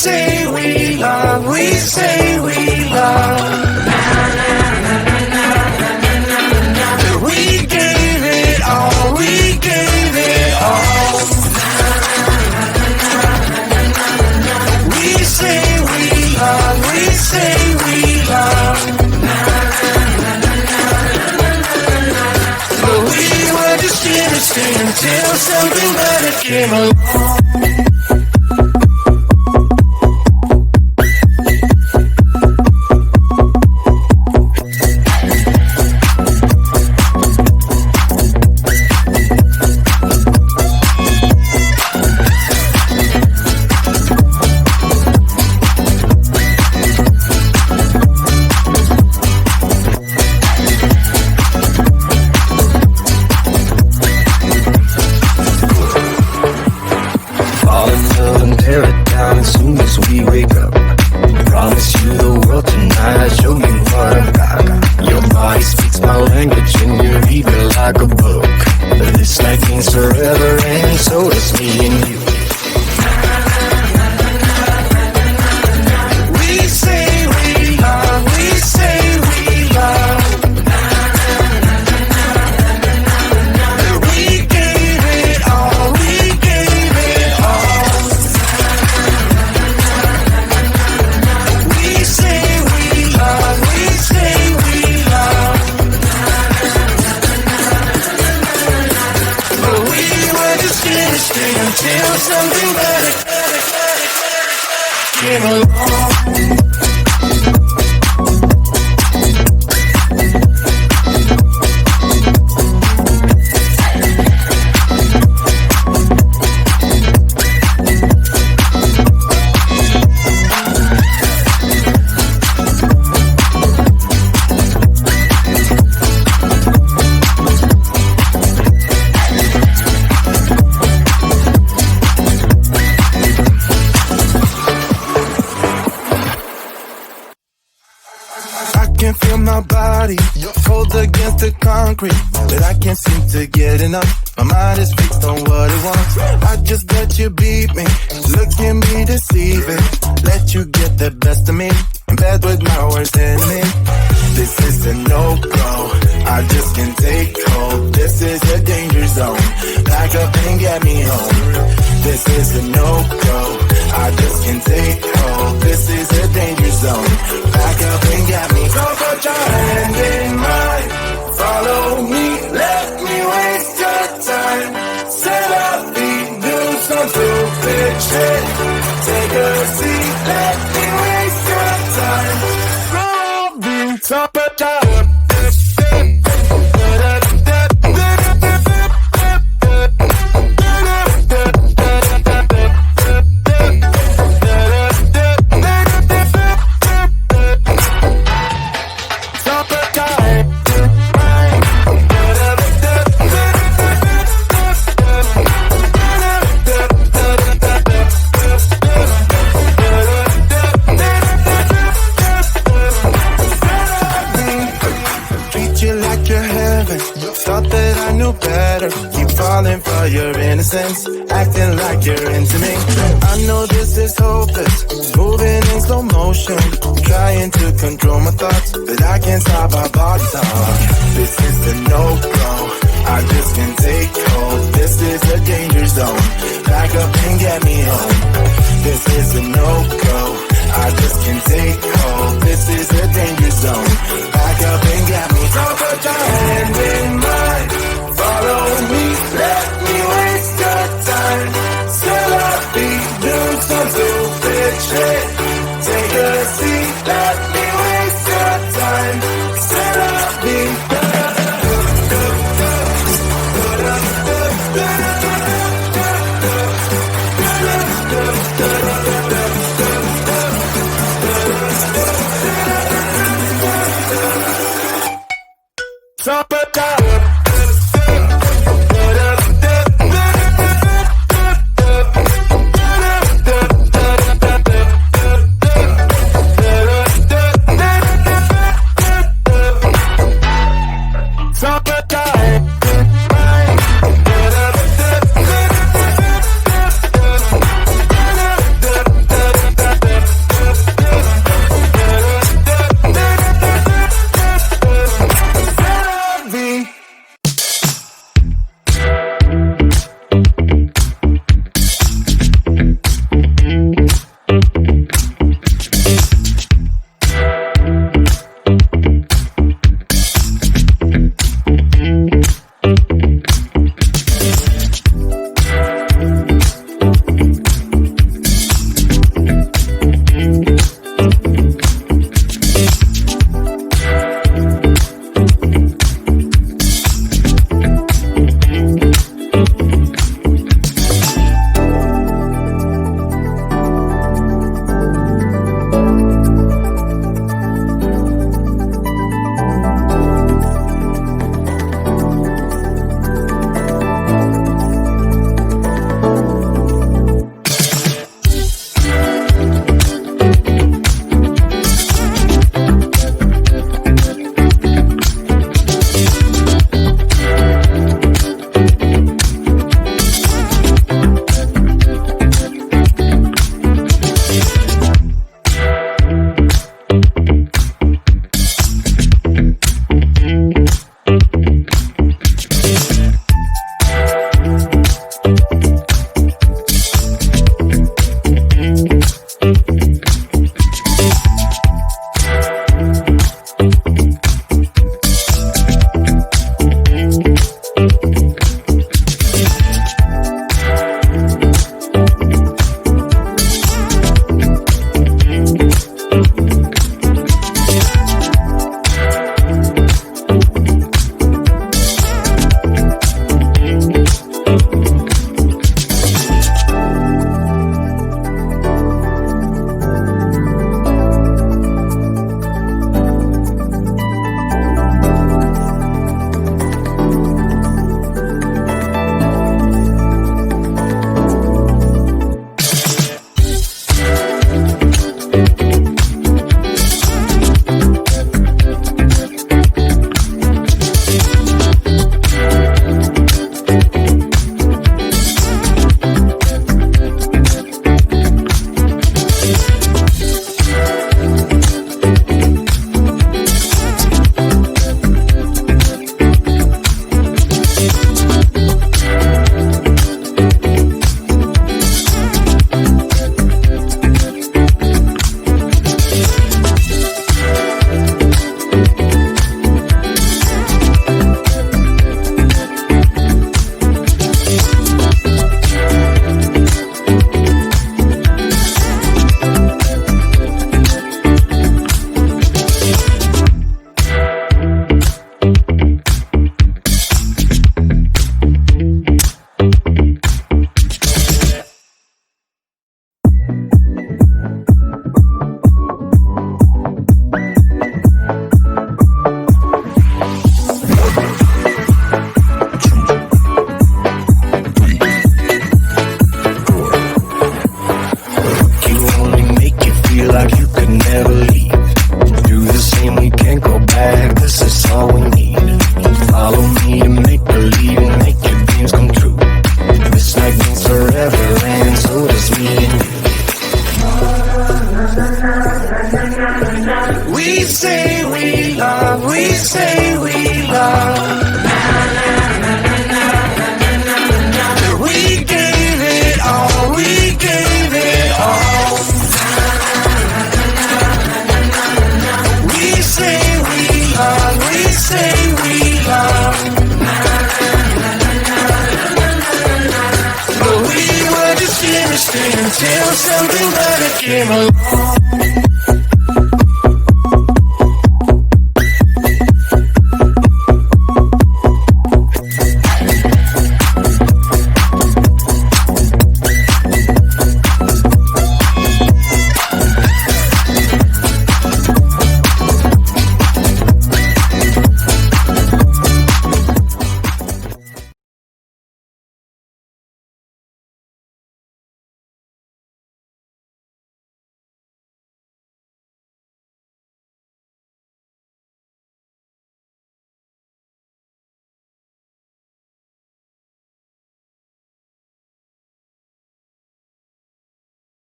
say we love, we say we love. We gave it all, we gave it all. We say we love, we say we love. But we were just innocent until something better came along. Tear it down as soon as we wake up. Promise you the world tonight. Show me what I got. Your body speaks my language and you read me like a book. This night means forever and so is me and you. We say we love, we say we love. We gave it all, we gave it all. We say we love, we say we love. But we were just innocent until something better came along. I can feel my body cold against the concrete, but I can't seem to get enough. My mind is fixed on what it wants. I just let you beat me, look at me deceiving. Let you get the best of me, in bed with my worst enemy. This is a no-go, I just can't take hold. This is a danger zone, back up and get me home. This is a no-go, I just can't take hold. This is a danger zone, back up and get me. So put your hand in mine, follow me, let me waste your time. Set up feet, do some stupid shit. Take a seat, let me waste your time. Roll me, so put your thought that I knew better. Keep falling for your innocence, acting like you're into me. I know this is hopeless, moving in slow motion, trying to control my thoughts, but I can't stop our bodies talk. This is a no-go, I just can't take hold. This is a danger zone, back up and get me home. This is a no-go, I just can't take hold. This is a danger zone, back up and get me. So put your hand in mine, follow me, let me waste your time. Still up, do some stupid shit. Take a seat, let me waste your time. Still up, Top it down. stay until something better came along.